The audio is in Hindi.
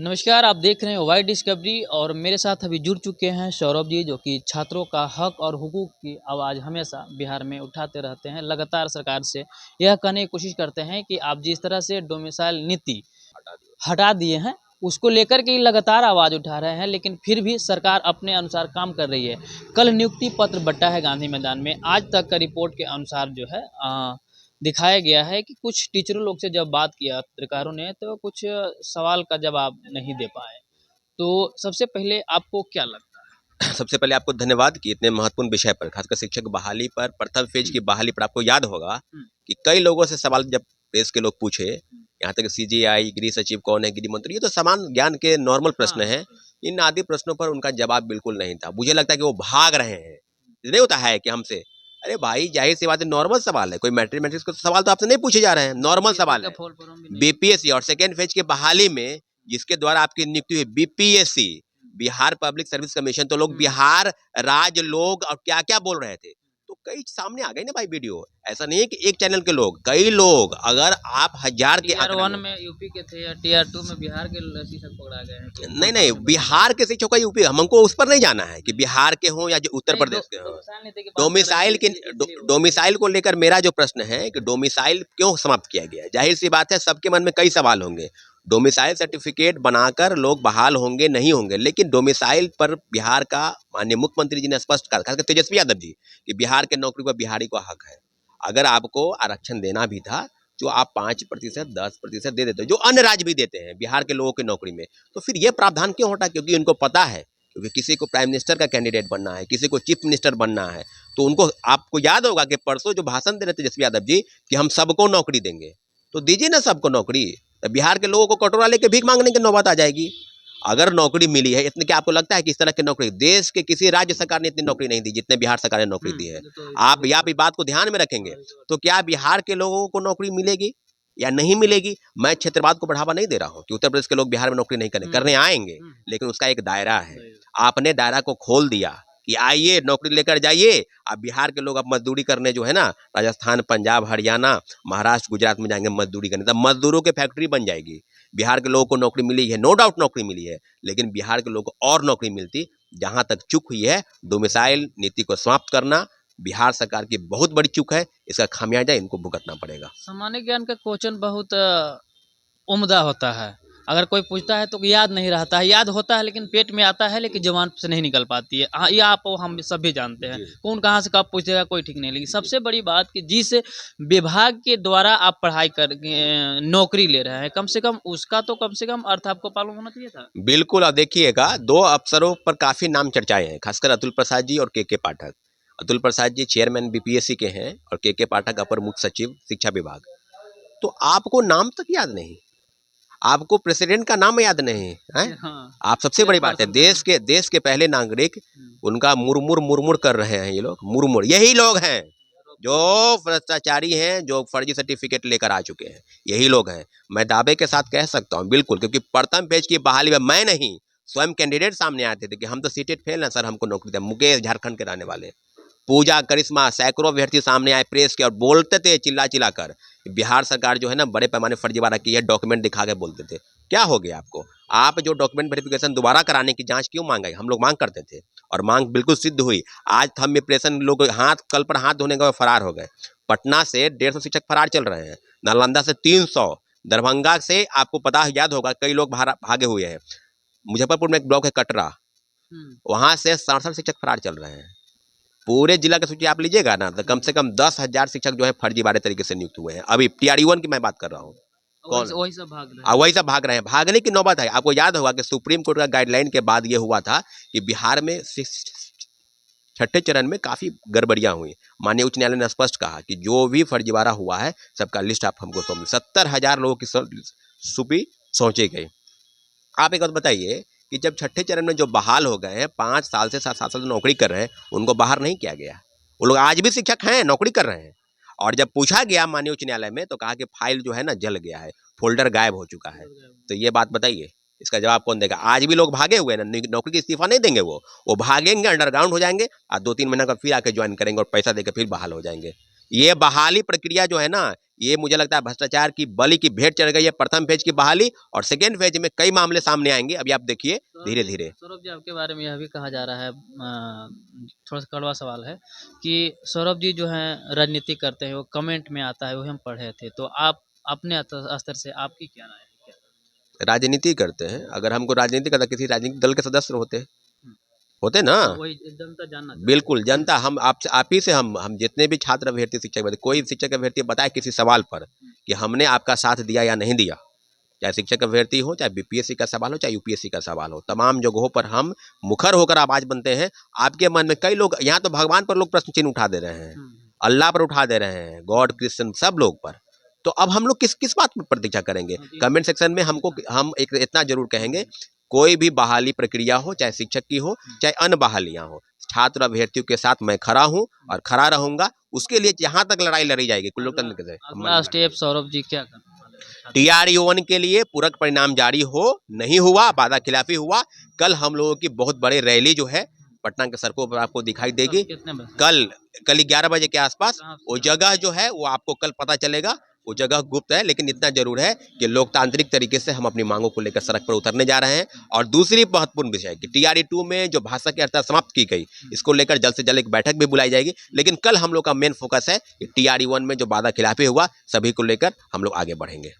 नमस्कार, आप देख रहे हैं वाई डिस्कवरी और मेरे साथ अभी जुड़ चुके हैं सौरभ जी, जो कि छात्रों का हक और हुकूक की आवाज़ हमेशा बिहार में उठाते रहते हैं। लगातार सरकार से यह कहने की कोशिश करते हैं कि आप जिस तरह से डोमिसाइल नीति हटा दिए हैं, उसको लेकर के ही लगातार आवाज़ उठा रहे हैं, लेकिन फिर भी सरकार अपने अनुसार काम कर रही है। कल नियुक्ति पत्र बँटा है गांधी मैदान में। आज तक का रिपोर्ट के अनुसार जो है दिखाया गया है कि कुछ टीचरों लोग से जब बात किया पत्रकारों ने, तो कुछ सवाल का जवाब नहीं दे पाए। तो सबसे पहले आपको क्या लगता है? सबसे पहले आपको धन्यवाद कि इतने महत्वपूर्ण विषय पर, खासकर शिक्षक बहाली पर, प्रथम फेज की बहाली पर आपको याद होगा कि कई लोगों से सवाल जब प्रेस के लोग पूछे, यहाँ तक सीजीआई, गृह सचिव कौन है, गृह मंत्री, ये तो समान ज्ञान के नॉर्मल प्रश्न हैं। इन आदि प्रश्नों पर उनका जवाब बिल्कुल नहीं था। मुझे लगता है कि वो भाग रहे हैं। नहीं होता है कि हमसे, अरे भाई जाहिर सी बात है, नॉर्मल सवाल है, कोई मैट्रिक्स का सवाल तो आपसे नहीं पूछे जा रहे हैं, नॉर्मल सवाल है। बीपीएससी और सेकेंड फेज के बहाली में जिसके द्वारा आपकी नियुक्ति हुई, BPSC, Bihar public service commission, तो लोग बिहार राज्य लोग और क्या क्या बोल रहे थे, तो कई सामने आ गई ना भाई वीडियो। ऐसा नहीं है कि एक चैनल के लोग, कई लोग, अगर आप हजार के टीआर 1 में यूपी के थे या टीआर 2 में बिहार के शिक्षक पकड़ा गए हैं। नहीं नहीं, बिहार के शिक्षक का यूपी, हमको उस पर नहीं जाना है कि बिहार के हों या जो उत्तर प्रदेश के हों। डोमिसाइल को लेकर मेरा जो प्रश्न है कि डोमिसाइल क्यों समाप्त किया गया, जाहिर सी बात है सबके मन में कई सवाल होंगे। डोमिसाइल सर्टिफिकेट बनाकर लोग बहाल होंगे नहीं होंगे, लेकिन डोमिसाइल पर बिहार का माननीय मुख्यमंत्री जी ने स्पष्ट कहा, खासकर तेजस्वी यादव जी, कि बिहार के नौकरी पर बिहारी को हक है। अगर आपको आरक्षण देना भी था जो आप 5%, 10% दे देते हो, जो अन्य राज्य भी देते हैं बिहार के लोगों की नौकरी में, तो फिर ये प्रावधान क्यों हटा? क्योंकि उनको पता है, क्योंकि किसी को प्राइम मिनिस्टर का कैंडिडेट बनना है, किसी को चीफ मिनिस्टर बनना है, तो उनको, आपको याद होगा कि परसों जो भाषण दे रहे थे तेजस्वी यादव जी कि हम सबको नौकरी देंगे, तो दीजिए ना सबको नौकरी। तो बिहार के लोगों को कटोरा लेके भीख मांगने की नौबत आ जाएगी। अगर नौकरी मिली है इतने, क्या आपको लगता है कि इस तरह की नौकरी देश के किसी राज्य सरकार ने इतनी नौकरी नहीं दी जितने बिहार सरकार ने नौकरी दी है? आप या भी बात को ध्यान में रखेंगे तो क्या बिहार के लोगों को नौकरी मिलेगी या नहीं मिलेगी? मैं क्षेत्रवाद को बढ़ावा नहीं दे रहा हूँ कि उत्तर प्रदेश के लोग बिहार में नौकरी नहीं करने आएंगे, लेकिन उसका एक दायरा है। आपने दायरा को खोल दिया कि आइए नौकरी लेकर जाइए। अब बिहार के लोग अब मजदूरी करने जो है ना, राजस्थान, पंजाब, हरियाणा, महाराष्ट्र, गुजरात में जाएंगे मजदूरी करने, तब मजदूरों की फैक्ट्री बन जाएगी। बिहार के लोगों को नौकरी मिली है, नो डाउट नौकरी मिली है, लेकिन बिहार के लोगों को और नौकरी मिलती। जहां तक चूक हुई है, डोमिसाइल नीति को समाप्त करना बिहार सरकार की बहुत बड़ी चूक है। इसका खामियाजा इनको भुगतना पड़ेगा। सामान्य ज्ञान का क्वेश्चन बहुत उम्दा होता है। अगर कोई पूछता है तो याद नहीं रहता है, याद होता है लेकिन पेट में आता है, लेकिन जुबान से नहीं निकल पाती है। हाँ, ये आप हम सभी जानते हैं, कौन कहाँ से कब पूछेगा कोई ठीक नहीं। लेकिन सबसे बड़ी बात कि जिस विभाग के द्वारा आप पढ़ाई कर नौकरी ले रहे हैं, कम से कम उसका तो कम से कम अर्थ आपको मालूम होना चाहिए था। बिल्कुल। अब देखिएगा, दो अफसरों पर काफी नाम चर्चाए हैं, खासकर अतुल प्रसाद जी और के पाठक। अतुल प्रसाद जी चेयरमैन बीपीएससी के हैं और के पाठक अपर मुख्य सचिव शिक्षा विभाग। तो आपको नाम तक याद नहीं, आपको प्रेसिडेंट का नाम याद नहीं है? हाँ, आप, सबसे बड़ी बात है, देश के पहले नागरिक, उनका मुरमुर मुरमुर कर रहे हैं ये लोग। मुरमुर यही लोग हैं जो भ्रष्टाचारी हैं, जो फर्जी सर्टिफिकेट लेकर आ चुके हैं, यही लोग हैं। मैं दावे के साथ कह सकता हूं बिल्कुल, क्योंकि प्रथम पेज की बहाली में मैं नहीं, स्वयं कैंडिडेट सामने आते थे कि हम तो सीटेड फेल हैं सर, हमको नौकरी दे। मुकेश, झारखंड के रहने वाले, पूजा, करिश्मा, सैकड़ों अभ्यर्थी सामने आए प्रेस के और बोलते थे चिल्ला चिल्ला कर, बिहार सरकार जो है ना बड़े पैमाने फर्जीवाड़ा की है, डॉक्यूमेंट दिखा के बोलते थे। क्या हो गया आपको? आप जो डॉक्यूमेंट वेरिफिकेशन दोबारा कराने की जांच क्यों मांगे? हम लोग मांग करते थे और मांग बिल्कुल सिद्ध हुई। आज थंब प्रेशन लोग कल पर हाथ धोने का फरार हो गए। पटना से 150 शिक्षक फरार चल रहे हैं, नालंदा से 300, दरभंगा से आपको पता याद होगा कई लोग भागे हुए हैं। मुजफ्फरपुर में एक ब्लॉक है कटरा, वहां से 67 शिक्षक फरार चल रहे हैं। पूरे जिला की सूची आप लीजिएगा ना, तो कम से कम 10,000 शिक्षक जो है फर्जीवाड़े तरीके से नियुक्त हुए हैं। अभी टीआर-1 की मैं बात कर रहा हूँ। कौन? वही सब भाग रहे हैं। वही सब भाग रहे हैं। भागने की नौबत है। आपको याद होगा कि सुप्रीम कोर्ट का गाइडलाइन के बाद ये हुआ था कि बिहार में छठे चरण में काफी गड़बड़ियां हुई। माननीय उच्च न्यायालय ने स्पष्ट कहा कि जो भी फर्जीवाड़ा हुआ है सबका लिस्ट आप हमको सौंपें। 70,000 लोगों की सूची सौंपी गई। आप एक बात बताइए कि जब छठे चरण में जो बहाल हो गए हैं, 5 साल से 7 साल से नौकरी कर रहे हैं, उनको बाहर नहीं किया गया। वो लोग आज भी शिक्षक हैं, नौकरी कर रहे हैं। और जब पूछा गया माननीय उच्च न्यायालय में, तो कहा कि फाइल जो है ना जल गया है, फोल्डर गायब हो चुका है। तो ये बात बताइए, इसका जवाब कौन देगा? आज भी लोग भागे हुए हैं ना, नौकरी की इस्तीफा नहीं देंगे। वो भागेंगे, अंडरग्राउंड हो जाएंगे और 2-3 महीना का फिर आके ज्वाइन करेंगे और पैसा देकर फिर बहाल हो जाएंगे। ये बहाली प्रक्रिया जो है ना, ये मुझे लगता है भ्रष्टाचार की बलि की भेंट चढ़ गई है। प्रथम फेज की बहाली और सेकेंड फेज में कई मामले सामने आएंगे, अभी आप देखिए धीरे धीरे। सौरभ जी आपके बारे में यह भी कहा जा रहा है, थोड़ा सा कड़वा सवाल है कि सौरभ जी जो हैं राजनीति करते हैं, वो कमेंट में आता है, वो हम पढ़े थे, तो आप अपने स्तर से आपकी क्या राय है, क्या? राजनीति करते हैं, अगर हमको राजनीति करता किसी राजनीतिक दल के सदस्य होते ना। हाँ, वही जनता जानना चाहती बिल्कुल जनता, हम आपसे आप ही से हम जितने भी छात्र अभ्यर्थी शिक्षक अभ्यर्थी, कोई शिक्षक अभ्यर्थी बताए किसी सवाल पर कि हमने आपका साथ दिया या नहीं दिया, चाहे शिक्षक अभ्यर्थी हो, चाहे बीपीएससी का सवाल हो, चाहे यूपीएससी का सवाल हो, तमाम जगहों पर हम मुखर होकर आवाज बनते हैं। आपके मन में कई लोग, यहाँ तो भगवान पर लोग प्रश्न चिन्ह उठा दे रहे हैं, अल्लाह पर उठा दे रहे हैं, गॉड क्रिश्चियन सब लोग पर। तो अब हम लोग किस किस बात पर प्रतीक्षा करेंगे? कमेंट सेक्शन में हमको हम एक इतना जरूर कहेंगे, कोई भी बहाली प्रक्रिया हो, चाहे शिक्षक की हो, चाहे अन्य बहालियां हो, छात्र अभ्यर्थियों के साथ मैं खड़ा हूं और खड़ा रहूंगा। उसके लिए जहां तक लड़ाई लड़ी जाएगी लोकतंत्र से। अगला स्टेप सौरभ जी क्या करने वाले हैं? TRE-1 के लिए पूरक परिणाम जारी हो, नहीं हुआ, वादा खिलाफी हुआ, कल हम लोगों की बहुत बड़ी रैली जो है पटना के सड़कों पर आपको दिखाई देगी। कितने बजे? कल 11 बजे के आसपास। कहाँ से? वो जगह जो है वो आपको कल पता चलेगा, वो जगह गुप्त है, लेकिन इतना जरूर है कि लोकतांत्रिक तरीके से हम अपनी मांगों को लेकर सड़क पर उतरने जा रहे हैं। और दूसरी महत्वपूर्ण विषय कि TRE-2 में जो भाषा की अर्हता समाप्त की गई, इसको लेकर जल्द से जल्द एक बैठक भी बुलाई जाएगी। लेकिन कल हम लोग का मेन फोकस है कि TRE-1 में जो वादा खिलाफी हुआ, सभी को लेकर हम लोग आगे बढ़ेंगे।